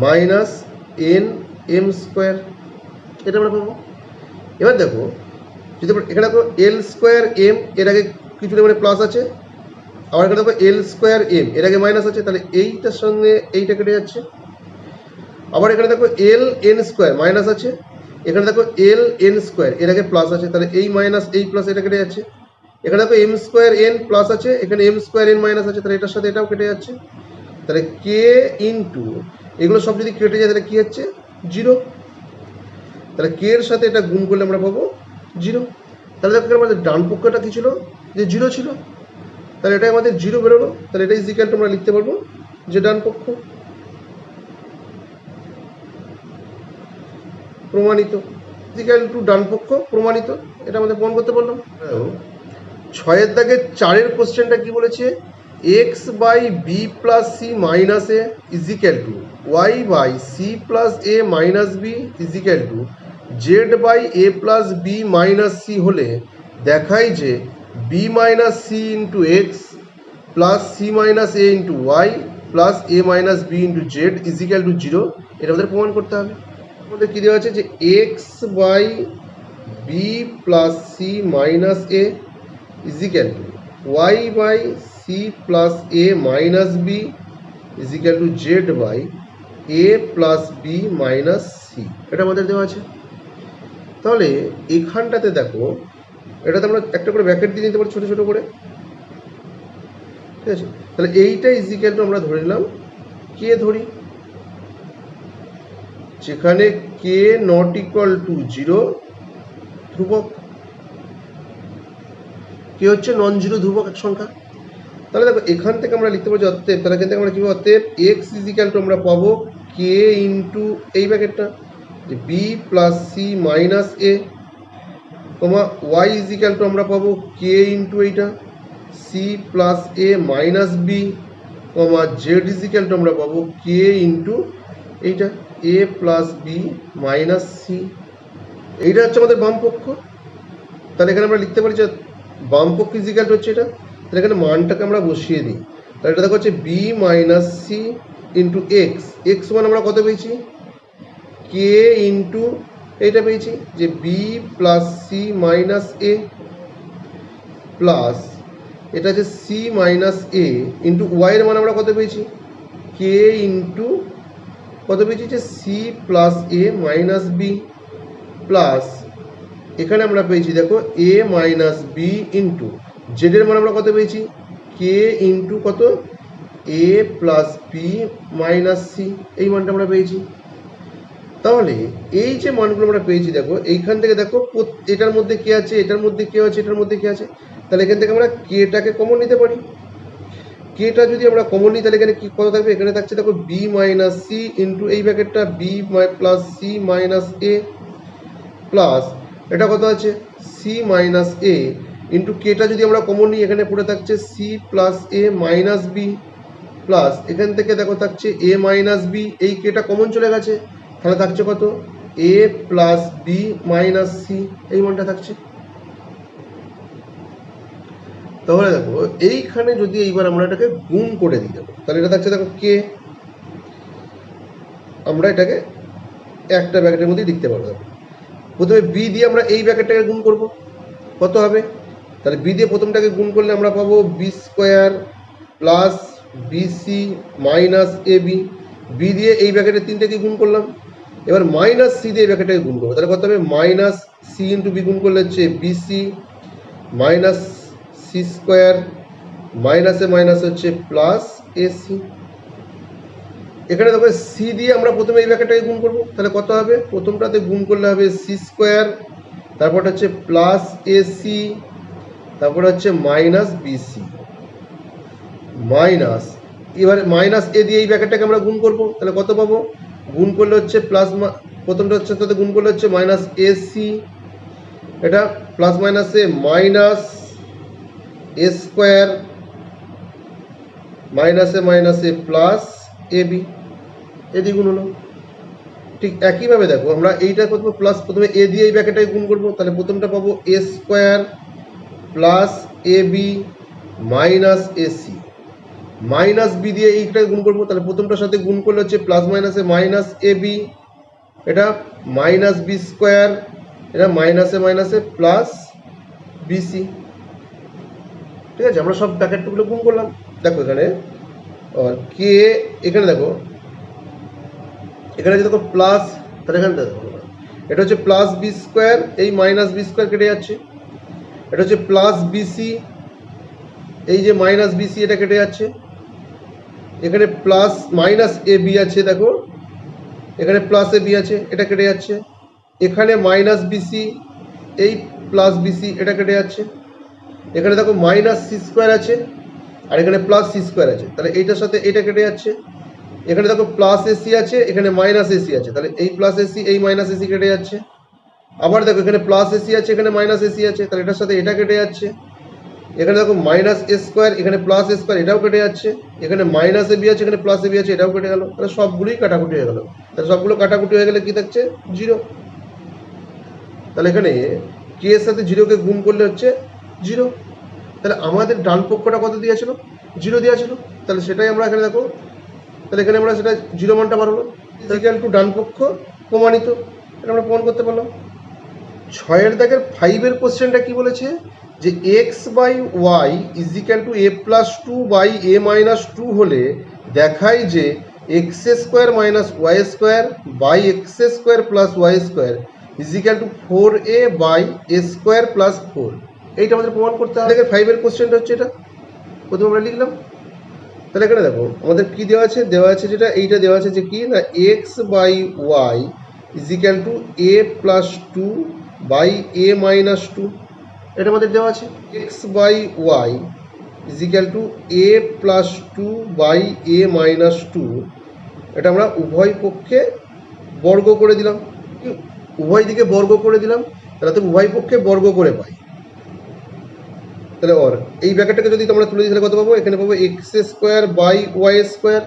minus N M square, এটা আমরা পাবো। এবার দেখো যদি এখানে দেখো এল স্কোয়ার এম এর আগে কিছু মানে প্লাস আছে, আবার এখানে দেখো এল স্কোয়ার এম এর আগে মাইনাস আছে, তাহলে এইটার সঙ্গে এইটা কেটে যাচ্ছে। আবার এখানে দেখো এল এন স্কোয়ার মাইনাস আছে, এখানে দেখো এল এন স্কোয়ার এর আগে প্লাস আছে, তাহলে এই মাইনাস এই প্লাস এটা কেটে যাচ্ছে। এখানে দেখো এম স্কোয়ার এন প্লাস আছে, এখানে এম স্কোয়ার এন মাইনাস আছে, তাহলে এটার সাথে এটাও কেটে যাচ্ছে। তাহলে কে ইন্টু এগুলো সব যদি কেটে যায় তাহলে কী হচ্ছে 0, তাহলে কে এর সাথে এটা গুণ করলে আমরা পাবো 0। তাহলে দেখো আমাদের ডান পক্ষটা কী ছিল যে 0 ছিল, তাহলে এটাই আমাদের 0 বেরোলো, তাহলে এটা ইজিক্যাল টু আমরা লিখতে পারবো যে ডান পক্ষ, প্রমাণিত। ইজিক্যাল টু ডান পক্ষ প্রমাণিত, এটা আমাদের প্রমাণ করতে পারলাম। 6 দাগের 4 কোশ্চেনটা কি বলেছে, x by B plus C minus A is equal to Y by C plus A minus B is equal to Z by A plus B minus c হলে দেখায় যে B minus C into x plus C minus a into y plus A minus b into z is equal to 0। এটা আমাদের প্রমাণ করতে হবে। আমাদের কী দেওয়া আছে যে X by B plus C minus A is equal to Y by C plus A minus B is equal to Z by A plus B minus C, এটা আমাদের দেওয়া আছে। তাহলে এখানটাতে দেখো, এটাতে আমরা একটা করে ব্র্যাকেট দিয়ে নিতে পারি ছোটো ছোটো করে, ঠিক আছে। তাহলে এইটা ইজিক্যাল টু আমরা ধরে নিলাম কে ধরি, যেখানে কে নট ইকুয়াল টু 0 ধ্রুবক, কে হচ্ছে নন জিরো ধ্রুবক এক সংখ্যা। তাহলে দেখো এখান থেকে আমরা লিখতে পারছি অতএব, তাহলে এখান থেকে আমরা কী পাবো, অতএব এক্স ইজিক্যাল টু আমরা পাবো কে ইন্টু এই ব্র্যাকেটটা যে B plus C minus A, comma y is equal to আমরা পাবো কে ইন্টু এইটা C plus A minus B, comma z is equal to আমরা পাবো কে ইন্টু এইটা এ প্লাস বি মাইনাস সি। এইটা হচ্ছে আমাদের বাম পক্ষ। তাহলে এখানে আমরা লিখতে পারি যে বাম পক্ষ ইজিক্যাল টু হচ্ছে এটা, তাহলে এখানে মানটাকে আমরা বসিয়ে দিই। তাহলে এটা দেখো হচ্ছে B minus C into X, X মান আমরা কত পেয়েছি, কে ইন্টু এইটা পেয়েছি যে বি প্লাস সি মাইনাস এ প্লাস এটা হচ্ছে সি মাইনাস এ ইন্টু ওয়াইয়ের মান আমরা কত পেয়েছি, কে ইন্টু কত পেয়েছি যে সি প্লাস এ মাইনাস বি প্লাস এখানে আমরা পেয়েছি দেখো এ মাইনাস বি ইন্টু জেডের মান আমরা কত পেয়েছি, কে ইন্টু কত এ প্লাস বি মাইনাস সি, এই মানটা আমরা পেয়েছি। তাহলে এই যে মানগুলো আমরা পেয়েছি দেখো এইখান থেকে দেখো এটার মধ্যে কে আছে, এটার মধ্যে কে আছে, এটার মধ্যে কে আছে, তাহলে এখান থেকে আমরা কেটাকে কমন নিতে পারি। কেটা যদি আমরা কমন নিই তাহলে এখানে কি কত থাকবে, এখানে থাকছে দেখো বি মাইনাস সি ইন্টু এই ব্র্যাকেটটা বি প্লাস সি মাইনাস এ প্লাস এটা কত আছে সি মাইনাস এ ইন্টু কেটা যদি আমরা কমন নিই এখানে পড়ে থাকছে সি প্লাস এ মাইনাস বি প্লাস এখান থেকে দেখো থাকছে এ মাইনাস বি, এই কেটা কমন চলে গেছে, তাহলে থাকছে কত এ প্লাস বি মাইনাস সি, এই মানটা থাকছে। তাহলে দেখো এইখানে যদি এইবার আমরা এটাকে গুণ করে দিই দেখো, তাহলে এটা থাকছে দেখো কে, আমরা এটাকে একটা ব্র্যাকেটের মধ্যে লিখতে পারবো। প্রথমে বি দিয়ে আমরা এই ব্র্যাকেটটাকে গুণ করব, কত হবে, তাহলে বি দিয়ে প্রথমটাকে গুণ করলে আমরা পাবো b square plus b c minus a b, b দিয়ে এই ব্র্যাকেটের তিনটাকে গুণ করলাম, এবার মাইনাস সি দিয়ে এই ব্র্যাকেটটাকে গুণ করবো, তাহলে কত হবে মাইনাস সি ইন্টু বি গুণ করলে হচ্ছে বিসি মাইনাস সি স্কোয়ার মাইনাসে মাইনাস হচ্ছে প্লাস এসি। এখানে দেখো সি দিয়ে আমরা প্রথমে এই ব্র্যাকেটটাকে গুণ করবো, তাহলে কত হবে, প্রথমটাতে গুণ করলে হবে সি স্কোয়ার, তারপর হচ্ছে প্লাস এসি, তারপর হচ্ছে মাইনাস বিসি মাইনাস, এবারে মাইনাস এ দিয়ে এই ব্র্যাকেটটাকে আমরা গুণ করবো, তাহলে কত পাবো, গুণ করলে হচ্ছে প্লাস, প্রথমটা হচ্ছে তাতে গুণ করলে হচ্ছে মাইনাস এসি, এটা প্লাস মাইনাসে মাইনাস এ স্কোয়ার মাইনাসে মাইনাসে প্লাস এ বি, এদি গুণ হলো। ঠিক একইভাবে দেখো আমরা এইটা করবো প্লাস, প্রথমে এ দিয়ে এই ব্র্যাকেটটাকে গুণ করবো, তাহলে প্রথমটা পাবো a square plus a b minus a c, minus b দিয়ে এইটাকে গুণ করবো, তাহলে প্রথমটার সাথে গুণ করলে হচ্ছে প্লাস মাইনাসে মাইনাস এ বি, এটা মাইনাস বি স্কোয়ার, এটা মাইনাসে মাইনাসে প্লাস বিসি, ঠিক আছে। আমরা সব ব্র্যাকেটগুলো গুণ করলাম, দেখো এখানে কে, এখানে দেখো এখানে দেখো প্লাস, তাহলে এখানে দেখো এটা হচ্ছে প্লাস বি স্কোয়ার, এই মাইনাস বি স্কোয়ার কেটে যাচ্ছে, এটা হচ্ছে প্লাস বিসি, এই যে মাইনাস বিসি এটা কেটে যাচ্ছে, এখানে প্লাস মাইনাস এ বি আছে দেখো, এখানে প্লাস এ বি আছে, এটা কেটে যাচ্ছে, এখানে মাইনাস বিসি, এই প্লাস বিসি এটা কেটে যাচ্ছে, এখানে দেখো মাইনাস সি স্কোয়ার আছে, আর এখানে প্লাস সি স্কোয়ার আছে, তাহলে এইটার সাথে এটা কেটে যাচ্ছে। এখানে দেখো প্লাস এসি আছে, এখানে মাইনাস এসি আছে, তাহলে এই প্লাস এসি এই মাইনাস এসি কেটে যাচ্ছে। আবার দেখো এখানে প্লাস এসি আছে, এখানে মাইনাস এসি আছে, তাহলে এটার সাথে এটা কেটে যাচ্ছে। এখানে দেখো মাইনাস এ স্কোয়ার, এখানে প্লাস এ স্কোয়ার, এটাও কেটে যাচ্ছে। এখানে মাইনাস এ বি আছে, এখানে প্লাস এ বি আছে, এটাও কেটে গেল। তাহলে সবগুলোই কাটাকুটি হয়ে গেল। তাহলে সবগুলো কাটাকুটি হয়ে গেলে কি থাকছে? জিরো। তাহলে এখানে কে এর সাথে জিরোকে গুণ করলে হচ্ছে জিরো। তাহলে আমাদের ডান পক্ষটা কত দিয়েছিল? জিরো দিয়েছিল। তাহলে সেটাই আমরা এখানে দেখো, তাহলে এখানে আমরা সেটা জিরো মানটা বার হলো। ইকুয়াল টু ডান পক্ষ প্রমাণিত, এটা আমরা প্রমাণ করতে পারলাম। 6 দাগের 5 কোশ্চেনটা কি বলেছে? যে X by Y is equal to A plus two by A minus two হলে দেখায় যে x square minus Y square by x square plus Y square is equal to 4a by A square plus 4। এইটা আমাদের প্রমাণ করতে হবে। 5 কোশ্চেনটা হচ্ছে এটা, প্রথমে আমরা লিখলাম। তাহলে এখানে দেখো আমাদের কি দেওয়া আছে? দেওয়া আছে যেটা এইটা দেওয়া আছে যে কি না, X by Y is equal to A plus two by A minus two. এটা আমাদের দেওয়া আছে। X by Y is equal to A plus two by A minus two. এটা আমরা উভয় পক্ষে বর্গ করে দিলাম, উভয় দিকে বর্গ করে দিলাম, তাহলে তো উভয় পক্ষে বর্গ করে পাই। তাহলে ওর এই ব্র্যাকেটটাকে যদি তোমরা তুলে দিই তাহলে কত পাবো? এখানে পাবো x square by Y square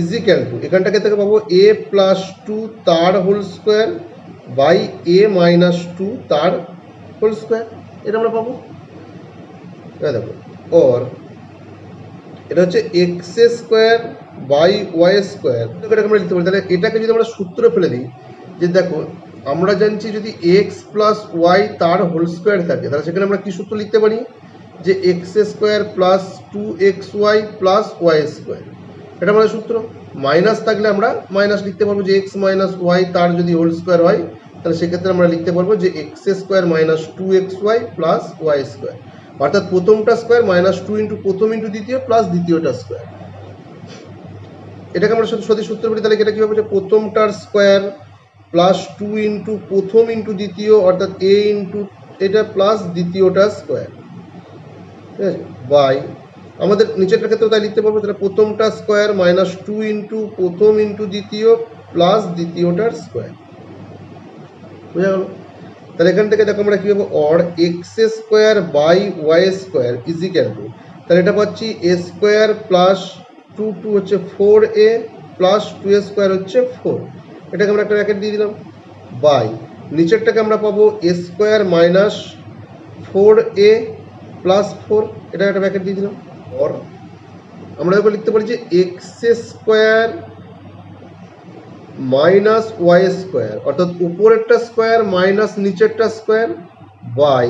is equal to, এখানটাকে থেকে পাবো এ প্লাস টু তার whole square by A minus two তার হোল স্কোয়ার। এটা আমরা পাবো। এবার দেখো ওর এটা হচ্ছে x square by Y square, এটাকে আমরা লিখতে পারি। তাহলে এটাকে যদি আমরা সূত্র ফেলে দিই, যে দেখো আমরা জানছি যদি এক্স প্লাস ওয়াই তার হোল স্কোয়ার থাকে, তাহলে সেখানে আমরা কি সূত্র লিখতে পারি? যে x square plus two X Y plus Y square, এটা আমাদের সূত্র। মাইনাস থাকলে আমরা মাইনাস লিখতে পারবো, যে এক্স মাইনাস ওয়াই তার যদি হোল স্কোয়ার হয়, তাহলে সেক্ষেত্রে আমরা লিখতে পারবো যে x square minus two X Y plus Y square, অর্থাৎ প্রথমটা স্কোয়ার মাইনাস টু ইন্টু প্রথম ইন্টু দ্বিতীয় প্লাস দ্বিতীয়টা স্কোয়ার। এটাকে আমরা যদি সূত্র বলি তাহলে এটা কি হবে? যে প্রথমটার স্কোয়ার প্লাস টু ইন্টু প্রথম ইন্টু দ্বিতীয়, অর্থাৎ এ ইন্টু এটা প্লাস দ্বিতীয়টা স্কোয়ার, ঠিক আছে, বাই আমাদের নিচেরটার ক্ষেত্রে তাই লিখতে পারবো। তাহলে প্রথমটা স্কোয়ার মাইনাস টু ইন্টু প্রথম ইন্টু দ্বিতীয় প্লাস দ্বিতীয়টার স্কোয়ার। বুঝা গেল? তাহলে এখান থেকে দেখো আমরা কি পাবো? Or X square by Y square is equal to, তাহলে এটা পাচ্ছি A square plus two two হচ্ছে four A plus two A square হচ্ছে ফোর। এটাকে আমরা একটা ব্র্যাকেট দিয়ে দিলাম, বাই নিচেরটাকে আমরা পাবো a square minus four A plus four, এটা একটা ব্র্যাকেট দিয়ে দিলাম। অর আমরা দেখো লিখতে পারি যে x square minus Y square, অর্থাৎ উপরেরটা স্কোয়ার মাইনাস নিচেরটা স্কোয়ার বাই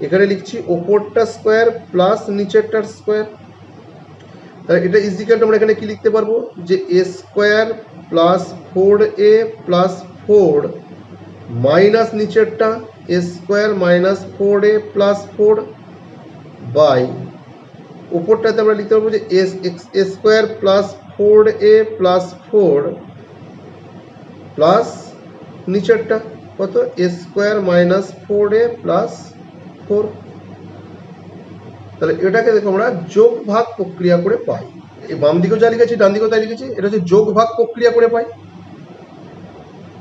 এখানে লিখছি ওপরটা স্কোয়ার প্লাস নিচেরটার স্কোয়ার। তাহলে এটা ইজ ইকুয়াল টু আমরা এখানে কি লিখতে পারবো? যে এ স্কোয়ার প্লাস ফোর এ প্লাস ফোর মাইনাস নিচেরটা a square minus four A plus four by উপরটাতে আমরা লিখতে পারবো যে s x a square plus four A plus four plus নিচেরটা কত? A square minus four A plus four. তাহলে এটাকে দেখো আমরা যোগ ভাগ প্রক্রিয়া করে পাই। এই বাম দিকেও যা লিখেছি ডান দিকেও তাই লিখেছি, এটা হচ্ছে যোগ ভাগ প্রক্রিয়া করে পাই।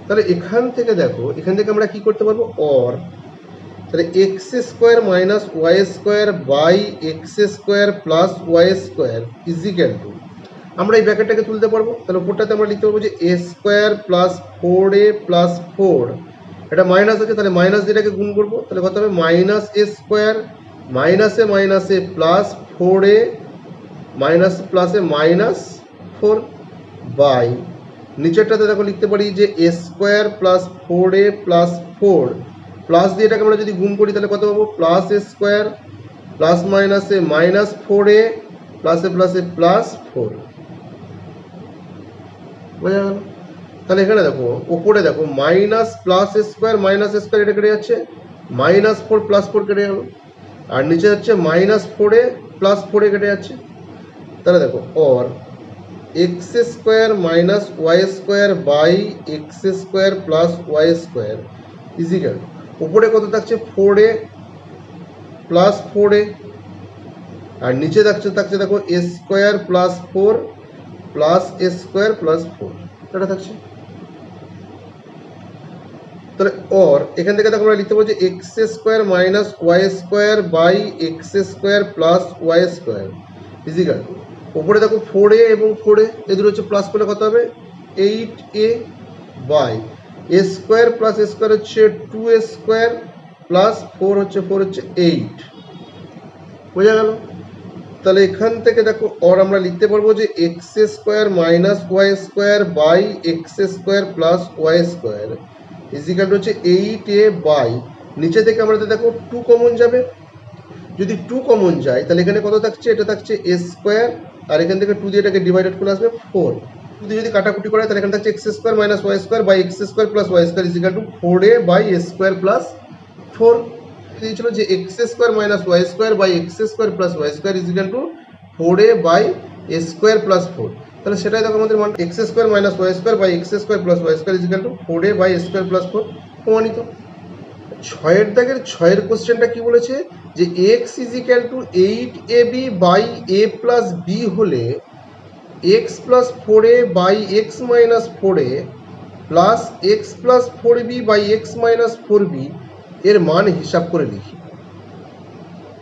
তাহলে এখান থেকে দেখো, এখান থেকে আমরা কি করতে পারবো? অর তাহলে X square minus Y square by x square plus Y square is equal to, আমরা এই ব্র্যাকেটটাকে তুলতে পারবো। তাহলে উপরটাতে আমরা লিখতে পারবো যে এ স্কোয়ার প্লাস ফোর এ প্লাস ফোর, এটা মাইনাস আছে, তাহলে মাইনাস যেটাকে গুণ করবো, তাহলে কত হবে? মাইনাস এ স্কোয়ার মাইনাসে মাইনাসে প্লাস ফোর এ মাইনাস প্লাসে মাইনাস ফোর বাই নিচেরটাতে দেখো লিখতে পারি যে এ স্কোয়ার প্লাস ফোর এ প্লাস ফোর, প্লাস দিয়ে এটাকে আমরা যদি গুণ করি তাহলে কত পাবো? প্লাস এ স্কোয়ার প্লাস মাইনাসে মাইনাস ফোর এ প্লাসে প্লাসে প্লাস ফোর। বোঝা গেল? তাহলে এখানে দেখো উপরে দেখো minus plus square minus square এটা কেটে যাচ্ছে, মাইনাস ফোর প্লাস ফোর কেটে গেল, আর নিচে যাচ্ছে মাইনাস ফোরে প্লাস ফোরে কেটে যাচ্ছে। তাহলে দেখো or X square minus Y square by x square plus Y square is equal, উপরে কত থাকছে? Four A plus four A আর নিচে থাকছে থাকছে দেখো A square plus 4 plus A square plus 4 এটা থাকছে। তাহলে অর এখান থেকে দেখো আমরা লিখতে পারবো যে x square minus Y square by x square plus Y square is equal to ওপরে দেখো 4a এবং 4a এ দুটো হচ্ছে প্লাস করলে কত হবে 8a by A square plus A square হচ্ছে 2a স্কোয়ার প্লাস 4 হচ্ছে 8 বোঝা গেল। তাহলে এখান থেকে দেখো অর আমরা লিখতে পারবো যে x square minus Y square by x square plus Y square equal হচ্ছে 8a বাই নিচে থেকে আমরা দেখো 2 কমন যাবে, যদি 2 কমন যায় তাহলে এখানে কত থাকছে এটা থাকছে এ স্কোয়ার আর এখান থেকে 2 দিয়ে এটাকে ডিভাইডেড করে আসবে 4 2 দিয়ে যদি কাটাকুটি করে তাহলে এখানে থাকছে x square minus Y square by x square plus Y square is equal to 4a by A square plus 4 দিয়েছিল যে x square minus Y square by x square plus Y square is equal to 4a by A square plus 4 তাহলে সেটাই দেখো আমাদের মান x square minus Y square by x square plus Y square is equal to 4a by A square plus 4 প্রমাণিত। 6 দাগের 6 কোশ্চেনটা কি বলেছে যে x equal to 8ab by a plus b হলে x plus 4a by x minus 4a plus x plus 4b by x minus 4b এর মান হিসাব করে লিখি।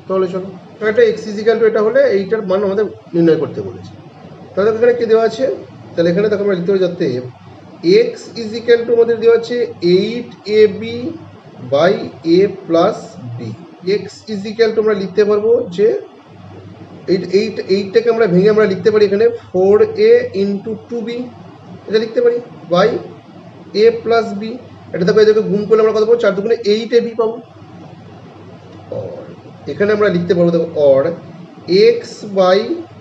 তাহলে চলো এটা x ইজিক্যাল টু এটা হলে এইটার মান আমাদের নির্ণয় করতে বলেছে। তাহলে এখানে কি দেওয়া আছে, তাহলে এখানে দেখো আমরা লিখতে পারি যাতে x ইজিক্যাল টু আমাদের দেওয়া আছে 8ab by A plus b x equal to আমরা লিখতে পারবো যে এইটাকে আমরা ভেঙে আমরা লিখতে পারি এখানে 4a ইন্টু 2b এটা লিখতে পারি বাই এ প্লাস বি এটা দেখো এদেরকে গুণ করলে আমরা কত পাবো 4 দুগুণে 8ab পাবো। এখানে আমরা লিখতে পারবো দেখো অর এক্স বাই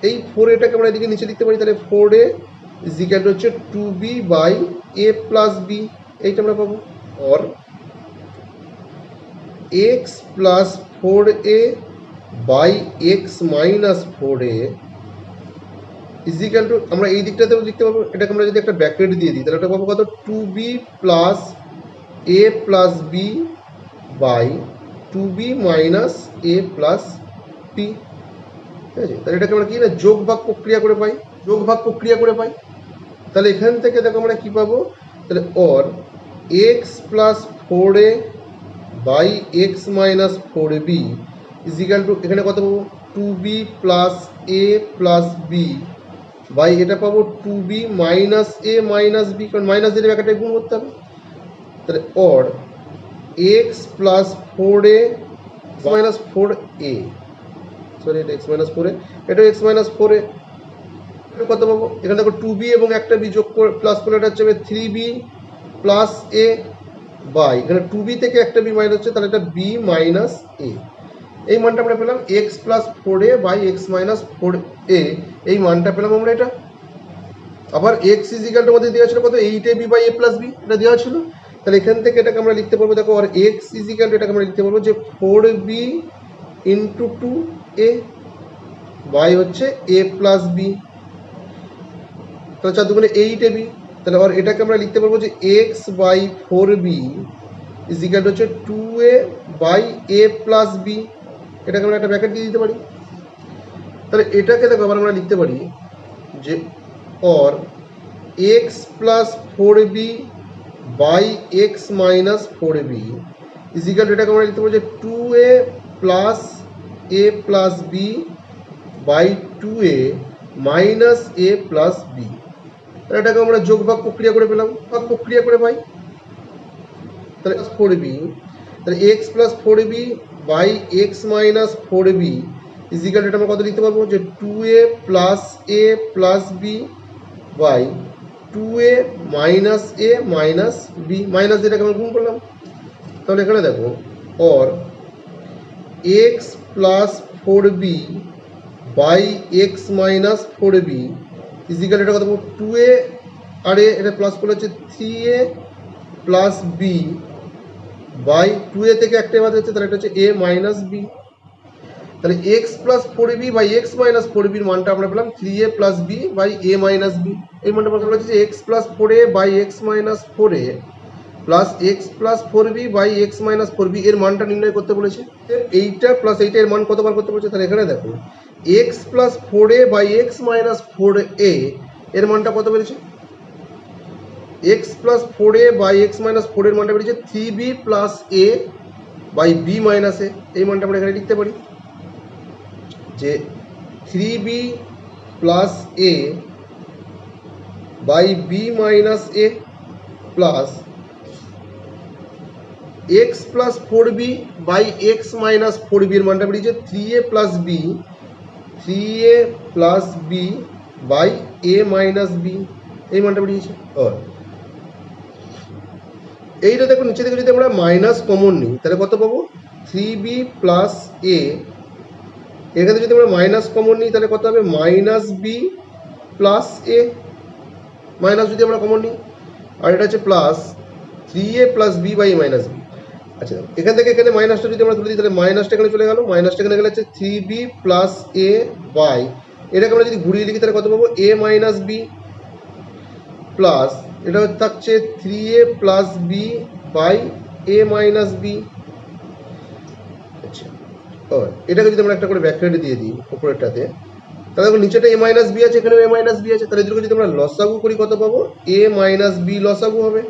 এই 4aটাকে আমরা এদিকে নিচে লিখতে পারি তাহলে 4a ইজিক্যাল টু হচ্ছে 2b by A plus B এইটা আমরা পাবো। Or x plus 4a by x minus 4a equal to আমরা এই দিকটাতেও লিখতে পারবো এটাকে আমরা যদি একটা ব্র্যাকেট দিয়ে দিই তাহলে এটা পাবো কত 2b plus a plus b by 2b minus a plus b ঠিক আছে। তাহলে এটাকে আমরা কি না যোগ ভাগ প্রক্রিয়া করে পাই তাহলে এখান থেকে দেখো আমরা কি পাবো তাহলে or x plus 4a by x minus 4ab equal to এখানে কত পাবো 2b plus a plus b by এটা পাবো 2b minus a minus b কারণ মাইনাস দিলে ব্যাকেটে গুণ করতে হবে। তাহলে or x plus 4a minus 4a sorry এটা এক্স মাইনাস 4a এটা এক্স মাইনাস 4a এটা কত পাবো এখানে দেখো 2b এবং একটা b যোগ করে প্লাস করলে এটা হচ্ছে 3b প্লাস a বাই এখানে 2b থেকে একটা b মাইনাস হচ্ছে তাহলে এটা b মাইনাস a এই মানটা আমরা পেলাম x plus 4a by x minus 4a এই মানটা পেলাম আমরা এটা। আবার x ইজিক্যাল টু আমাদের দেওয়া ছিল কত 8ab by a plus b এটা দেওয়া ছিল তাহলে এখান থেকে এটাকে আমরা লিখতে পারবো দেখো আর x ইজিক্যাল টু এটাকে আমরা লিখতে পারবো যে 4b ইন্টু 2a বাই হচ্ছে a প্লাস b তাহলে 4 দুগুণে 8ab তাহলে আর এটাকে আমরা লিখতে পারবো যে x by 4b equal two হচ্ছে 2a by a plus b এটাকে আমরা একটা ব্র্যাকেট দিয়ে দিতে পারি। তাহলে এটাকে দেখো আবার আমরা লিখতে পারি যে or x plus 4b by x minus 4b equal to এটাকে আমরা লিখতে পারি যে 2a plus a plus b by 2a minus a plus b তাহলে এটাকে আমরা যোগ ভাগ প্রক্রিয়া করে পেলাম ভাগ প্রক্রিয়া করে পাই তাহলে 4b তাহলে x plus 4b by x minus 4b equal to এটা আমরা কত লিখতে পারবো যে 2a plus a plus b by 2a minus a minus b minus যেটাকে আমরা গুণ করলাম। তাহলে এখানে দেখো or x plus 4b by x minus 4b equal এটা কত 2a আর a এটা প্লাস করলে হচ্ছে 3a plus b by 2a থেকে একটা বাদ হচ্ছে তাহলে এটা হচ্ছে a মাইনাস b তাহলে x plus 4b by x minus 4b এর মানটা আমরা পেলাম 3a plus b by a minus b এই মানটা আমরা বলছি যে x plus 4a by x minus 4a plus x plus 4b by x minus 4b এর মানটা নির্ণয় করতে বলেছে। এইটা প্লাস এইটা এর মান কতবার করতে বলেছে তাহলে এখানে দেখো x plus four a by x minus four a এর মানটা কত বেরিয়েছে? X plus four a by x minus four a মানটা বেরিয়েছে three b plus a by b minus a. এই মানটা আমরা এখানে লিখতে পারি যে three b plus a by b minus A plus x plus four b by x minus four b এর মানটা বেরিয়েছে three a plus b by A minus b. এই মানটা বেরিয়েছে। এইটা দেখো নিচে থেকে যদি আমরা মাইনাস কমন নিই তাহলে কত পাবো? থ্রি বি প্লাস এ, এখানে যদি আমরা মাইনাস কমন নিই তাহলে কত হবে? মাইনাস বি প্লাস এ, মাইনাস যদি আমরা কমন নিই, আর এটা হচ্ছে plus three a plus b by A minus b. আচ্ছা এখান থেকে এখানে মাইনাসটা যদি আমরা তুলে দিই তাহলে মাইনাসটা এখানে চলে গেল, মাইনাসটা এখানে গেলে হচ্ছে three b plus a by, এটাকে আমরা যদি ঘুরিয়ে লিখি তাহলে কত পাবো? এ মাইনাস বি প্লাস এটা থাকছে three a plus b by A minus b. আচ্ছা এটাকে যদি আমরা একটা করে ব্যাকসাইডে দিয়ে দিই উপরেরটাতে, তাহলে দেখো নিচেটা এ মাইনাস বি আছে, এখানেও এ মাইনাস বি আছে, তাহলে এদেরকে যদি আমরা লসাগু করি কত পাবো? এ মাইনাস বি লসাগু হবে।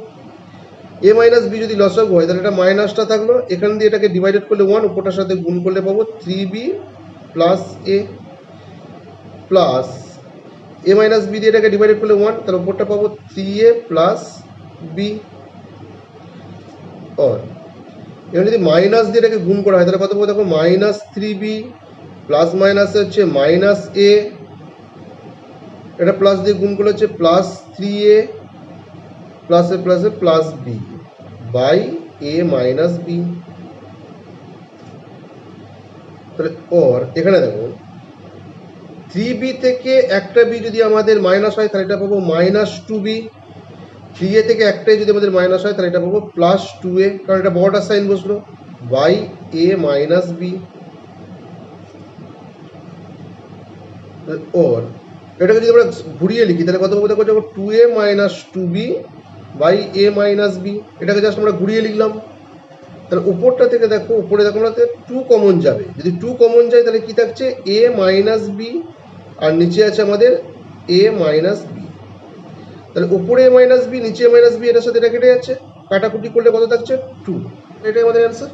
এ মাইনাস বি যদি লসাগু হয় তাহলে এটা মাইনাসটা থাকলো, এখান দিয়ে এটাকে ডিভাইডেড করলে ওয়ান, উপরটার সাথে গুণ করলে পাবো থ্রি বি প্লাস এ প্লাস এ মাইনাস বি দিয়ে এটাকে ডিভাইডেড করলে ওয়ান, তাহলে উপরটা পাবো থ্রি এ প্লাস বি। और এবার যদি মাইনাস দিয়ে এটাকে গুণ করা হয় তাহলে কত পাবো? দেখো মাইনাস থ্রি বি প্লাস মাইনাসে হচ্ছে মাইনাস এ, এটা প্লাস দিয়ে গুণ করলে হচ্ছে প্লাস থ্রি এ প্লাসে প্লাসে plus b by A minus b. তাহলে ওর এখানে দেখো থ্রি বি থেকে একটা বি যদি আমাদের মাইনাস হয় তাহলে এটা পাবো মাইনাস টু বি, থ্রি এ থেকে একটাই যদি আমাদের মাইনাস হয় তাহলে এটা পাবো প্লাস টু এ, কারণ এটা বড়টার সাইন বসলো, বাই এ মাইনাস বি। ওর এটাকে যদি আমরা ঘুরিয়ে লিখি তাহলে কত পাবো? দেখো যখন two A minus two B by A minus b, এটাকে জাস্ট আমরা ঘুরিয়ে লিখলাম। তাহলে উপরটা থেকে দেখো, উপরে দেখো আমরা টু কমন যাবে, যদি টু কমন যায় তাহলে কি থাকছে? এ মাইনাস বি, আর নিচে আছে আমাদের এ মাইনাস বি। তাহলে উপরে এ মাইনাস বি নিচে এ মাইনাস বি, এটার সাথে এটা কেটে যাচ্ছে, কাটাকুটি করলে কত থাকছে? টু। এটাই আমাদের অ্যান্সার।